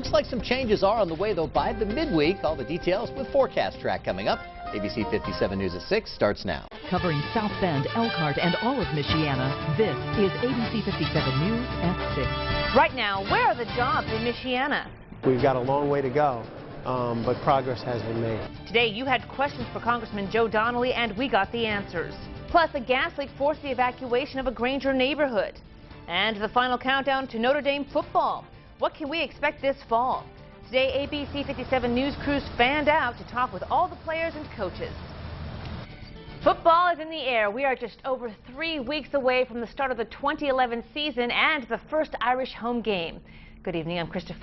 Looks like some changes are on the way, though, by the midweek. All the details with Forecast Track coming up. ABC 57 News at 6 starts now. Covering South Bend, Elkhart, and all of Michiana, this is ABC 57 News at 6. Right now, where are the jobs in Michiana? We've got a long way to go, but progress has been made. Today, you had questions for Congressman Joe Donnelly, and we got the answers. Plus, a gas leak forced the evacuation of a Granger neighborhood. And the final countdown to Notre Dame football. What can we expect this fall? Today, ABC 57 News crews fanned out to talk with all the players and coaches. Football is in the air. We are just over 3 weeks away from the start of the 2011 season and the first Irish home game. Good evening, I'm Krista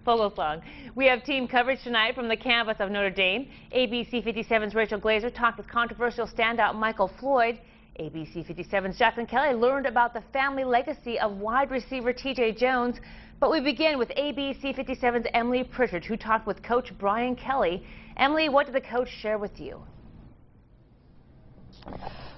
Fogelsong. We have team coverage tonight from the campus of Notre Dame. ABC 57's Rachel Glazer talked with controversial standout Michael Floyd. ABC 57's Jacqueline Kelly learned about the family legacy of wide receiver T.J. Jones. But we begin with ABC 57's Emily Pritchard, who talked with Coach Brian Kelly. Emily, what did the coach share with you?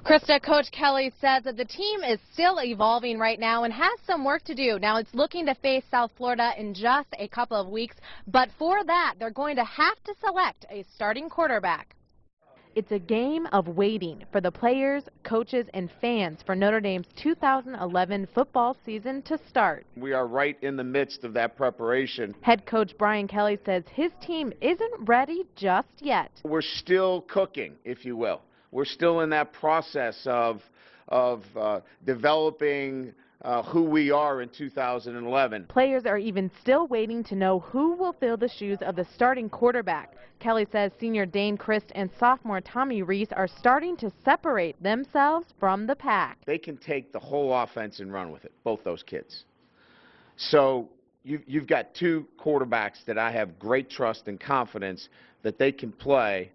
Krista, Coach Kelly says that the team is still evolving right now and has some work to do. Now, it's looking to face South Florida in just a couple of weeks, but for that, they're going to have to select a starting quarterback. It's a game of waiting for the players, coaches, and fans for Notre Dame's 2011 football season to start. We are right in the midst of that preparation. Head coach Brian Kelly says his team isn't ready just yet. We're still cooking, if you will. We're still in that process of developing who we are in 2011. Players are even still waiting to know who will fill the shoes of the starting quarterback. Kelly says senior Dane Christ and sophomore Tommy Reese are starting to separate themselves from the pack. They can take the whole offense and run with it, both those kids. So you've got two quarterbacks that I have great trust and confidence that they can play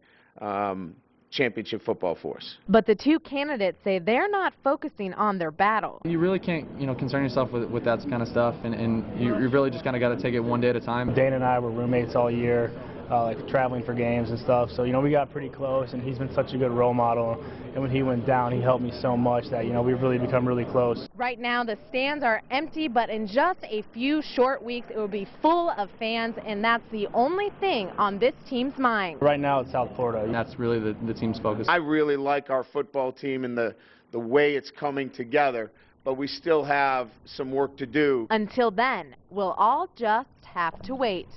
championship football for us. But the two candidates say they're not focusing on their battle. You really can't, concern yourself with that kind of stuff, and you really just kind of got to take it one day at a time. Dane and I were roommates all year, like traveling for games and stuff, so we got pretty close, and he's been such a good role model, and when he went down, he helped me so much that we've really become really close. Right now the stands are empty, but in just a few short weeks it will be full of fans, and that's the only thing on this team's mind. Right now it's South Florida. And that's really the team's focus. I really like our football team and the way it's coming together, but we still have some work to do. Until then, we'll all just have to wait.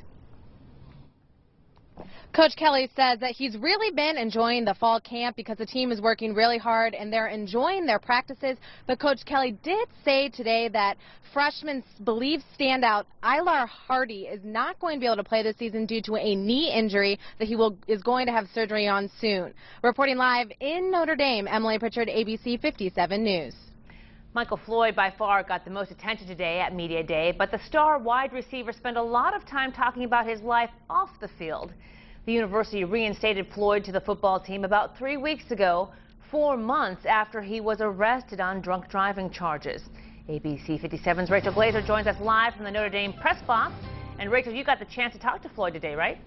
Coach Kelly says that he's really been enjoying the fall camp because the team is working really hard and they're enjoying their practices. But Coach Kelly did say today that freshman believed standout Ilar Hardy is not going to be able to play this season due to a knee injury that he is going to have surgery on soon. Reporting live in Notre Dame, Emily Pritchard, ABC 57 News. Michael Floyd by far got the most attention today at Media Day, but the star wide receiver spent a lot of time talking about his life off the field. The university reinstated Floyd to the football team about 3 weeks ago, 4 months after he was arrested on drunk driving charges. ABC 57's Rachel Glazer joins us live from the Notre Dame press box. And Rachel, you got the chance to talk to Floyd today, right?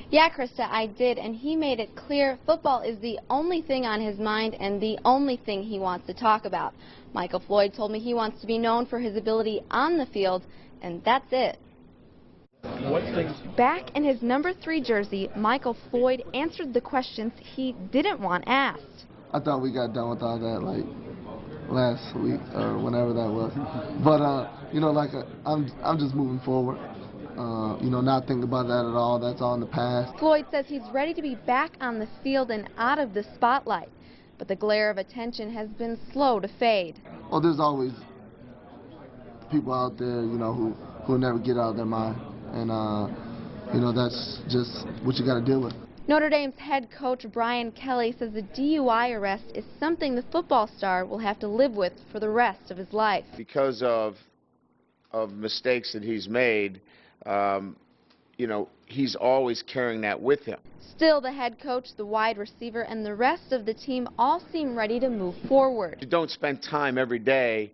Yeah, Krista, I did, and he made it clear football is the only thing on his mind and the only thing he wants to talk about. Michael Floyd told me he wants to be known for his ability on the field, and that's it. Back in his number 3 jersey, Michael Floyd answered the questions he didn't want asked. I thought we got done with all that like last week or whenever that was. But I'm just moving forward. Not thinking about that at all. That's all in the past. Floyd says he's ready to be back on the field and out of the spotlight, but the glare of attention has been slow to fade. Well, there's always people out there, who never get out of their mind. And, that's just what you got to deal with. Notre Dame's head coach Brian Kelly says the DUI arrest is something the football star will have to live with for the rest of his life. Because of mistakes that he's made, he's always carrying that with him. Still, the head coach, the wide receiver, and the rest of the team all seem ready to move forward. You don't spend time every day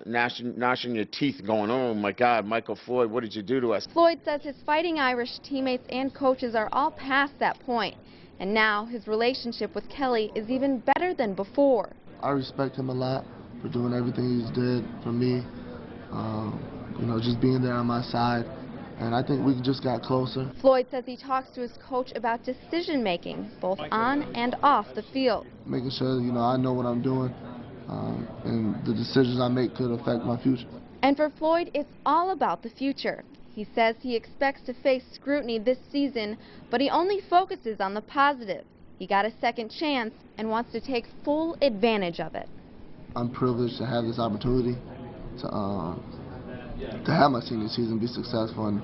gnashing your teeth going, oh my God, Michael Floyd, what did you do to us? Floyd says his Fighting Irish teammates and coaches are all past that point, and now his relationship with Kelly is even better than before. I respect him a lot for doing everything he's did for me. just being there on my side. And I think we just got closer. Floyd says he talks to his coach about decision-making, both on and off the field. Making sure, I know what I'm doing, and the decisions I make could affect my future. And for Floyd, it's all about the future. He says he expects to face scrutiny this season, but he only focuses on the positive. He got a second chance and wants to take full advantage of it. I'm privileged to have this opportunity to have my senior season be successful. And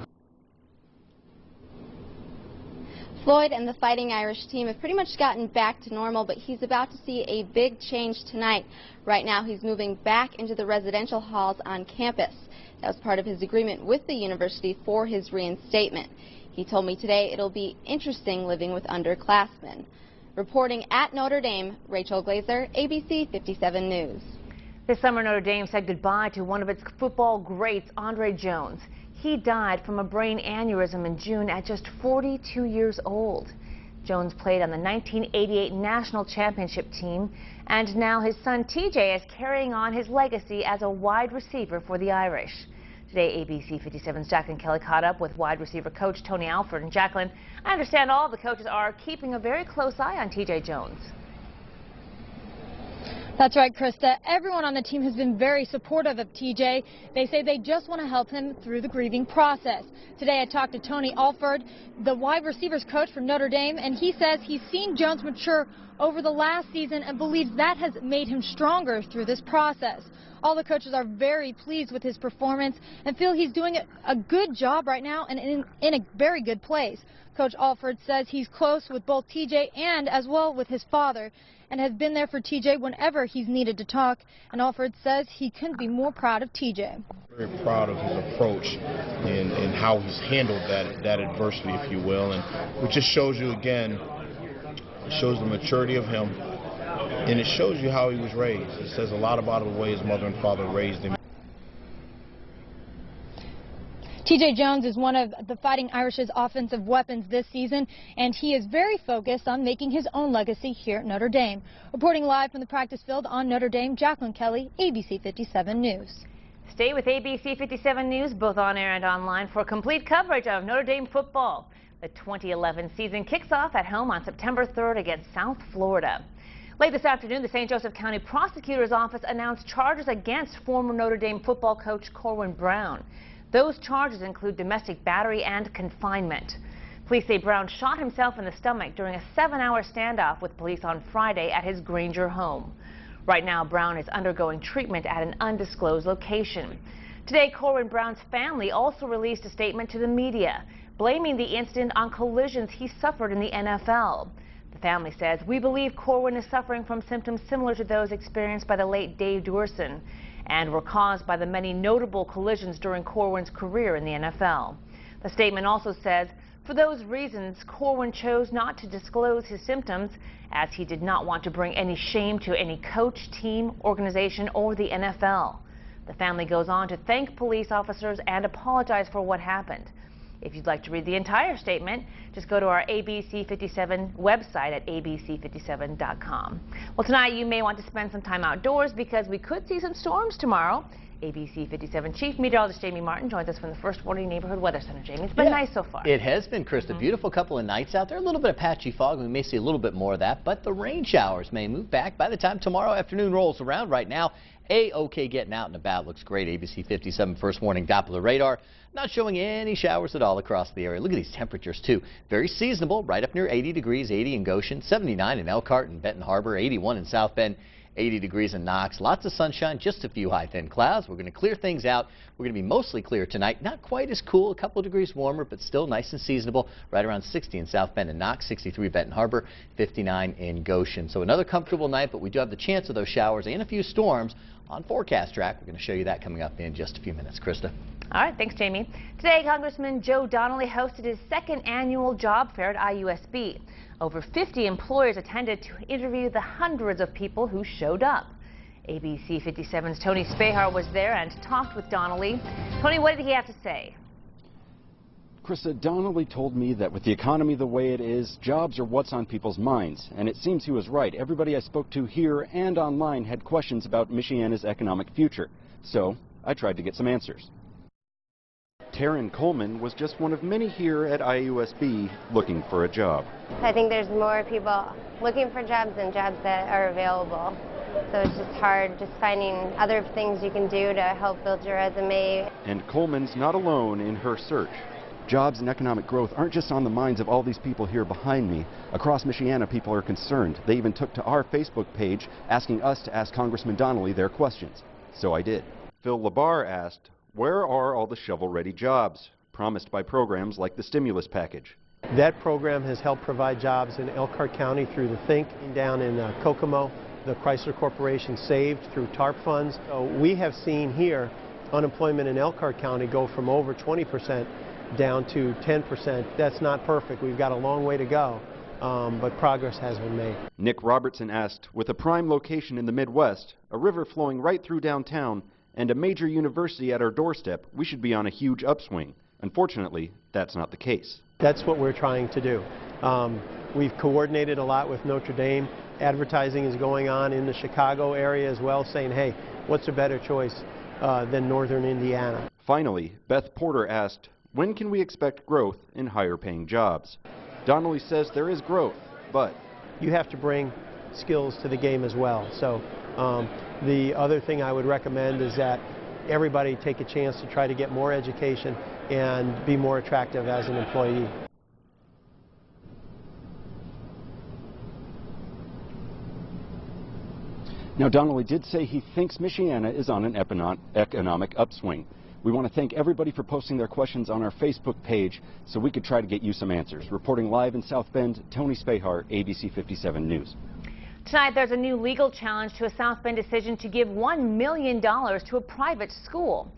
Floyd and the Fighting Irish team have pretty much gotten back to normal, but he's about to see a big change tonight. Right now, he's moving back into the residential halls on campus. That was part of his agreement with the university for his reinstatement. He told me today it'll be interesting living with underclassmen. Reporting at Notre Dame, Rachel Glazer, ABC 57 News. This summer, Notre Dame said goodbye to one of its football greats, Andre Jones. He died from a brain aneurysm in June at just 42 years old. Jones played on the 1988 National Championship team, and now his son TJ is carrying on his legacy as a wide receiver for the Irish. Today, ABC 57's Jacqueline Kelly caught up with wide receiver coach Tony Alford. And Jacqueline, I understand all of the coaches are keeping a very close eye on TJ Jones. That's right, Krista. Everyone on the team has been very supportive of TJ. They say they just want to help him through the grieving process. Today I talked to Tony Alford, the wide receivers coach from Notre Dame, and he says he's seen Jones mature over the last season and believes that has made him stronger through this process. All the coaches are very pleased with his performance and feel he's doing a good job right now and in a very good place. Coach Alford says he's close with both TJ and as well with his father, and has been there for TJ whenever he's needed to talk. And Alford says he couldn't be more proud of TJ. Very proud of his approach and how he's handled that adversity, if you will. And it just shows you again, it shows the maturity of him, and it shows you how he was raised. It says a lot about the way his mother and father raised him. TJ Jones is one of the Fighting Irish's offensive weapons this season, and he is very focused on making his own legacy here at Notre Dame. Reporting live from the practice field on Notre Dame, Jacqueline Kelly, ABC 57 News. Stay with ABC 57 News, both on air and online, for complete coverage of Notre Dame football. The 2011 season kicks off at home on September 3rd against South Florida. Late this afternoon, the St. Joseph County Prosecutor's Office announced charges against former Notre Dame football coach Corwin Brown. Those charges include domestic battery and confinement. Police say Brown shot himself in the stomach during a 7-hour standoff with police on Friday at his Granger home. Right now, Brown is undergoing treatment at an undisclosed location. Today, Corwin Brown's family also released a statement to the media, blaming the incident on collisions he suffered in the NFL. The family says, "We believe Corwin is suffering from symptoms similar to those experienced by the late Dave Duerson, and were caused by the many notable collisions during Corwin's career in the NFL." The statement also says, for those reasons, Corwin chose not to disclose his symptoms, as he did not want to bring any shame to any coach, team, organization, or the NFL. The family goes on to thank police officers and apologize for what happened. If you'd like to read the entire statement, just go to our ABC 57 website at abc57.com. Well, tonight you may want to spend some time outdoors because we could see some storms tomorrow. ABC 57 Chief Meteorologist Jamie Martin joins us from the First Warning Neighborhood Weather Center. Jamie, it's been nice so far. It has been, Krista. Beautiful couple of nights out there. A little bit of patchy fog. We may see a little bit more of that, but the rain showers may move back by the time tomorrow afternoon rolls around. Right now, A-OK getting out and about. Looks great. ABC 57 First Warning Doppler radar. Not showing any showers at all across the area. Look at these temperatures, too. Very seasonable, right up near 80 degrees, 80 in Goshen, 79 in Elkhart and Benton Harbor, 81 in South Bend, 80 degrees in Knox. Lots of sunshine, just a few high, thin clouds. We're going to clear things out. We're going to be mostly clear tonight. Not quite as cool, a couple of degrees warmer, but still nice and seasonable. Right around 60 in South Bend and Knox, 63 Benton Harbor, 59 in Goshen. So another comfortable night, but we do have the chance of those showers and a few storms on Forecast Track. We're going to show you that coming up in just a few minutes. Krista. All right, thanks, Jamie. Today, Congressman Joe Donnelly hosted his second annual job fair at IUSB. Over 50 employers attended to interview the hundreds of people who showed up. ABC 57's Tony Spahar was there and talked with Donnelly. Tony, what did he have to say? Krista, Donnelly told me that with the economy the way it is, jobs are what's on people's minds. And it seems he was right. Everybody I spoke to here and online had questions about Michiana's economic future. So I tried to get some answers. Karen Coleman was just one of many here at IUSB looking for a job. I think there's more people looking for jobs than jobs that are available. So it's just hard just finding other things you can do to help build your resume. And Coleman's not alone in her search. Jobs and economic growth aren't just on the minds of all these people here behind me. Across Michiana, people are concerned. They even took to our Facebook page asking us to ask Congressman Donnelly their questions. So I did. Phil Labar asked, where are all the shovel-ready jobs promised by programs like the stimulus package? That program has helped provide jobs in Elkhart County through the Think, down in Kokomo. The Chrysler Corporation saved through TARP funds. So we have seen here unemployment in Elkhart County go from over 20% down to 10%. That's not perfect. We've got a long way to go, but progress has been made. Nick Robertson asked, with a prime location in the Midwest, a river flowing right through downtown, and a major university at our doorstep, we should be on a huge upswing. Unfortunately, that's not the case. That's what we're trying to do. We've coordinated a lot with Notre Dame. Advertising is going on in the Chicago area as well, saying, hey, what's a better choice than northern Indiana? Finally, Beth Porter asked, when can we expect growth in higher-paying jobs? Donnelly says there is growth, but you have to bring skills to the game as well. So the other thing I would recommend is that everybody take a chance to try to get more education and be more attractive as an employee. Now, Donnelly did say he thinks Michiana is on an economic upswing. We want to thank everybody for posting their questions on our Facebook page so we could try to get you some answers. Reporting live in South Bend, Tony Spahar, ABC 57 News. Tonight, there's a new legal challenge to a South Bend decision to give $1 million to a private school.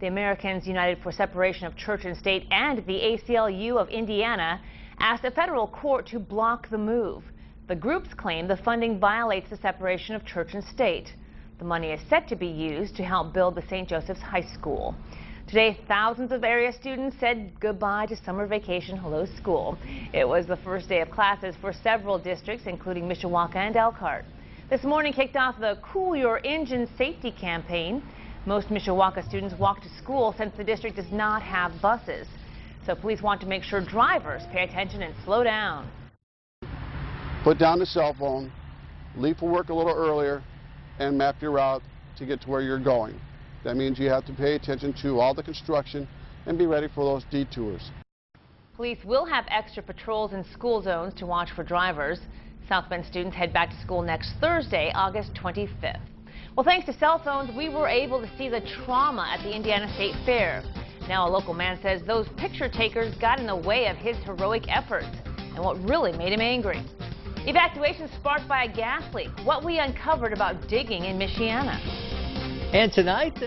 The Americans United for Separation of Church and State and the ACLU of Indiana asked a federal court to block the move. The groups claim the funding violates the separation of church and state. The money is set to be used to help build the St. Joseph's High School. Today, thousands of area students said goodbye to summer vacation hello school. It was the first day of classes for several districts, including Mishawaka and Elkhart. This morning kicked off the Cool Your Engine Safety campaign. Most Mishawaka students walk to school since the district does not have buses. So police want to make sure drivers pay attention and slow down. Put down the cell phone, leave for work a little earlier, and map your route to get to where you're going. That means you have to pay attention to all the construction and be ready for those detours. Police will have extra patrols in school zones to watch for drivers. South Bend students head back to school next Thursday, August 25th. Well, thanks to cell phones, we were able to see the trauma at the Indiana State Fair. Now a local man says those picture takers got in the way of his heroic efforts and what really made him angry. Evacuation sparked by a gas leak. What we uncovered about digging in Michiana. And tonight's the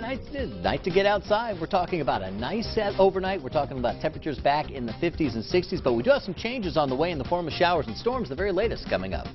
night to get outside. We're talking about a nice set overnight. We're talking about temperatures back in the 50s and 60s, but we do have some changes on the way in the form of showers and storms. The very latest coming up.